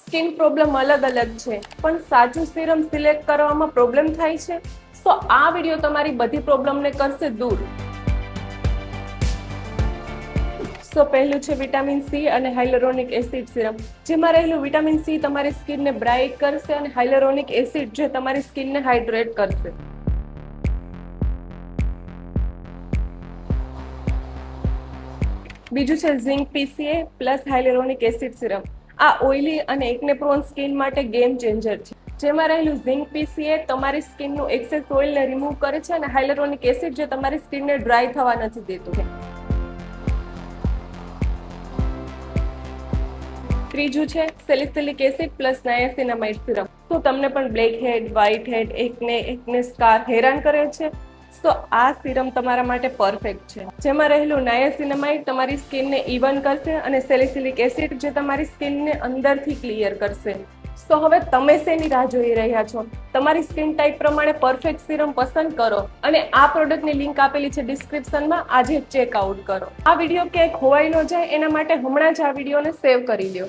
Skin problem અલગ અલગ છે, પણ સાચું સિરમ સિલેક્ટ કરવામાં પ્રોબ્લેમ થાય છે. તો આ વિડીયો તમારી બધી પ્રોબ્લેમને કરશે દૂર. સો પહેલું છે વિટામિન સી અને હાઇલરોનિક એસિડ સિરમ. જેમાં રહેલું વિટામિન સી તમારી સ્કિનને બ્રાઇટ કરશે અને હાઇલરોનિક એસિડ જે તમારી સ્કિનને હાઇડ્રેટ કરશે. બીજું છે zinc PCA plus hyaluronic acid serum. આ ઓઇલી અને એકને પ્રોન સ્કિન માટે ગેમ ચેન્જર છે. જેમાં રહેલું ઝિંક પીસીએ તમારી સ્કિનનું એક્સેસ ઓઇલને રિમૂવ કરે છે અને હાઇલરોનિક એસિડ જે તમારી સ્કિનને ડ્રાય થવા નથી દેતું. ત્રીજું છે સેલિસિલિક એસિડ પ્લસ નાયાસિનામાઇડ સિરમ. તો તમને પણ બ્લેક હેડ, વ્હાઇટ હેડ, એકને સ્કાર હેરાન કરે છે? તો આ સિરમ તમારા માટે પરફેક્ટ છે. જેમાં રહેલું નાયાસિનામાઇડ તમારી સ્કિનને ઇવન કરશે અને સેલિસિલિક એસિડ જે તમારી સ્કિનને અંદરથી ક્લિયર કરશે. તો હવે તમે શેની રાહ જોઈ રહ્યા છો? તમારી સ્કિન ટાઈપ પ્રમાણે પરફેક્ટ સિરમ પસંદ કરો અને આ પ્રોડક્ટની લિંક આપેલી છે ડિસ્ક્રિપ્શનમાં. આજે ચેકઆઉટ કરો. આ વિડીયો ક્યાંક ખોવાઈ ન જાય એના માટે હમણાં જ આ વિડીયોને સેવ કરી લ્યો.